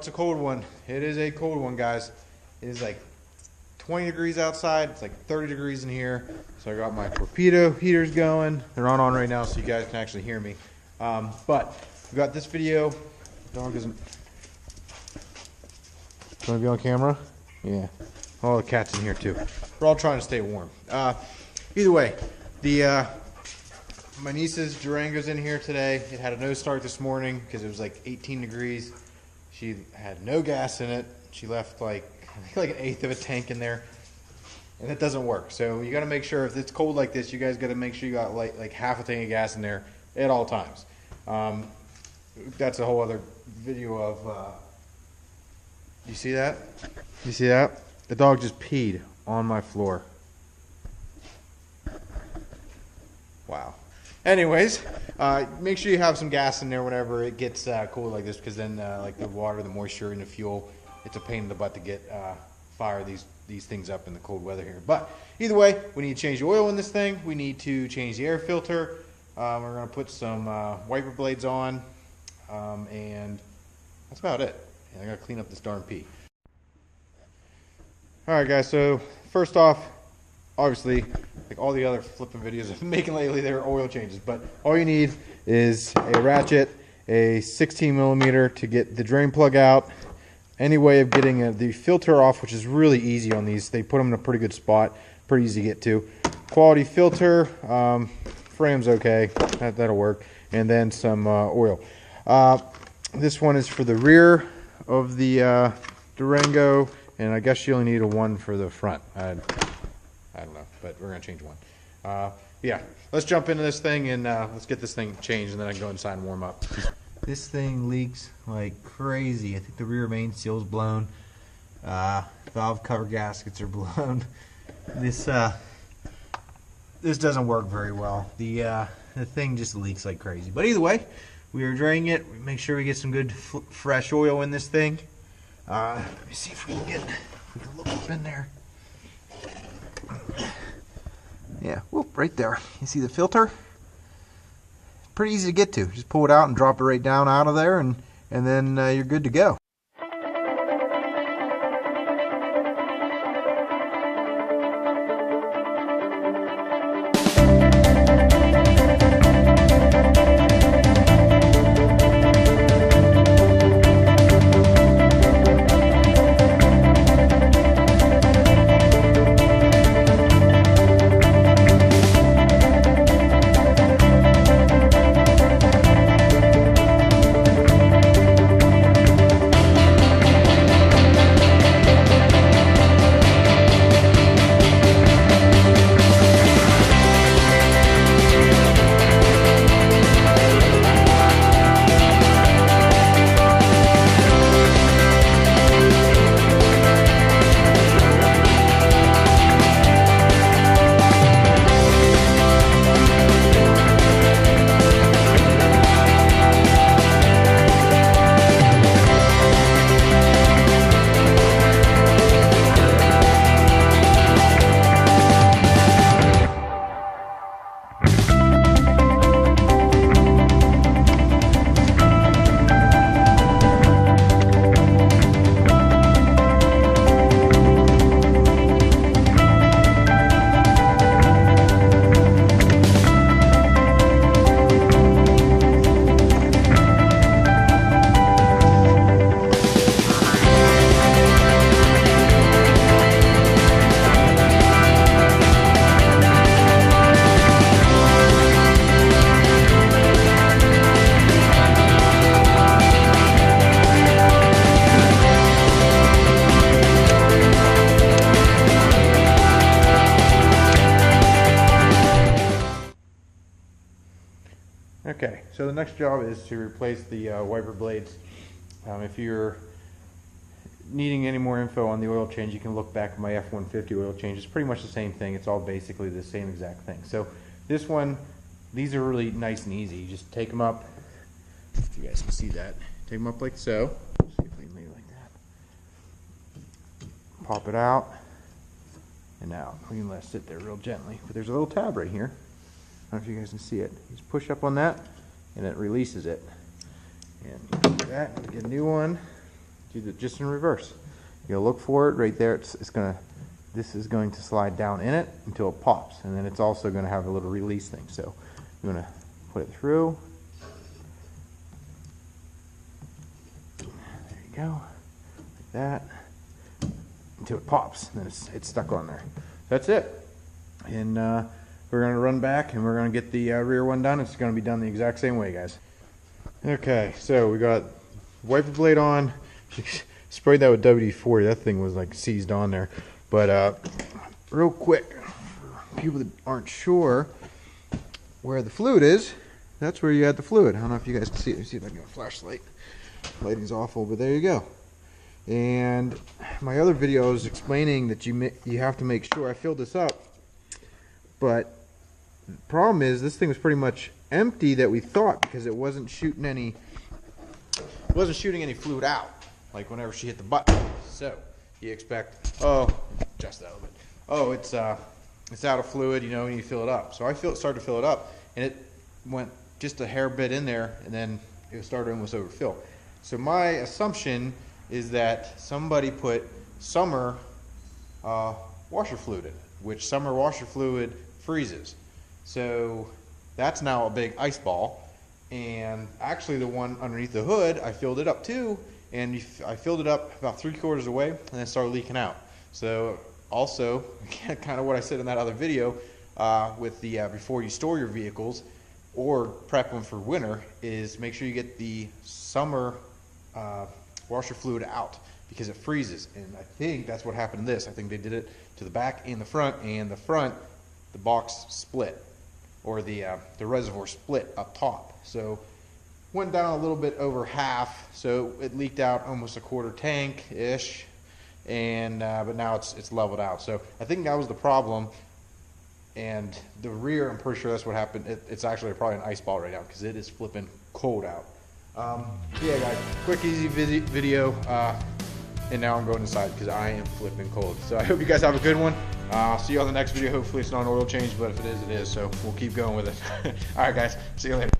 it's a cold one. It is a cold one, guys. It is like 20 degrees outside. It's like 30 degrees in here. So I got my torpedo heaters going. They're on right now, so you guys can actually hear me. But we got this video. Dog isn't. Want to be on camera? Yeah. Oh, the cat's in here too. We're all trying to stay warm. Either way, my niece's Durango's in here today. It had a no start this morning because it was like 18 degrees. She had no gas in it. She left like, I think like an eighth of a tank in there. And it doesn't work. So you got to make sure if it's cold like this, you guys got to make sure you got like half a tank of gas in there at all times. That's a whole other video of, you see that? You see that? The dog just peed on my floor. Wow. Anyways, make sure you have some gas in there whenever it gets cold like this, because then like the water, the moisture, and the fuel, it's a pain in the butt to get fire these things up in the cold weather here. But either way, we need to change the oil in this thing. We need to change the air filter. We're going to put some wiper blades on, and that's about it. And I got to clean up this darn pee. All right, guys. So first off, obviously, like all the other flipping videos I've been making lately, there are oil changes. But all you need is a ratchet, a 16 millimeter to get the drain plug out, any way of getting the filter off, which is really easy on these. They put them in a pretty good spot, pretty easy to get to. Quality filter, frame's okay, that'll work, and then some oil. This one is for the rear of the Durango, and I guess you only need a one for the front. I don't know, but we're going to change one. Yeah, let's jump into this thing and let's get this thing changed, and then I can go inside and warm up. This thing leaks like crazy. I think the rear main seal's blown. Valve cover gaskets are blown. This doesn't work very well. The thing just leaks like crazy. But either way, we are draining it. We make sure we get some good fresh oil in this thing. Let me see if we can look up in there. Yeah, whoop, right there. You see the filter? Pretty easy to get to. Just pull it out and drop it right down out of there, and then you're good to go. Okay, so the next job is to replace the wiper blades. If you're needing any more info on the oil change, you can look back at my F-150 oil change. It's pretty much the same thing. It's all basically the same exact thing. So this one, these are really nice and easy. You just take them up, if you guys can see that. Take them up like so. Let's see if we can leave it like that. Pop it out and out. We can let it sit there real gently. But there's a little tab right here. I don't know if you guys can see it. You just push up on that and it releases it. And do that, get a new one. do it just in reverse. You'll look for it right there. This is going to slide down in it until it pops, and then it's also going to have a little release thing. So you're going to put it through. There you go, like that, until it pops. And then it's stuck on there. That's it. And we're going to run back and we're going to get the rear one done. It's going to be done the exact same way, guys. Okay, so we got wiper blade on. Sprayed that with WD-40. That thing was like seized on there. But real quick, for people that aren't sure where the fluid is, that's where you add the fluid. I don't know if you guys can see it. Let me see if I can get a flashlight. Lighting's awful, but there you go. And my other video is explaining that you have to make sure. I filled this up, but the problem is this thing was pretty much empty that we thought, because it wasn't shooting any fluid out, like whenever she hit the button. So you expect, oh, just that a little bit. Oh, it's out of fluid, you know, and you fill it up. So I started to fill it up, and it went just a hair bit in there, and then it started almost overfill. So my assumption is that somebody put summer washer fluid in it, which summer washer fluid freezes. So that's now a big ice ball. And actually the one underneath the hood, I filled it up too, and I filled it up about 3/4 of the way, and then it started leaking out. So also, kind of what I said in that other video, with the before you store your vehicles or prep them for winter, is make sure you get the summer washer fluid out, because it freezes. And I think that's what happened to this. I think they did it to the back and the front, and the front, the box split, or the reservoir split up top. So went down a little bit over half, so it leaked out almost a 1/4 tank ish, and but now it's leveled out. So I think that was the problem. And the rear, I'm pretty sure that's what happened. It's actually probably an ice ball right now, because it is flipping cold out. Yeah, guys, quick easy video, and now I'm going inside because I am flipping cold. So I hope you guys have a good one. I'll see you on the next video. Hopefully it's not an oil change, but if it is, it is. So we'll keep going with it. All right, guys, see you later.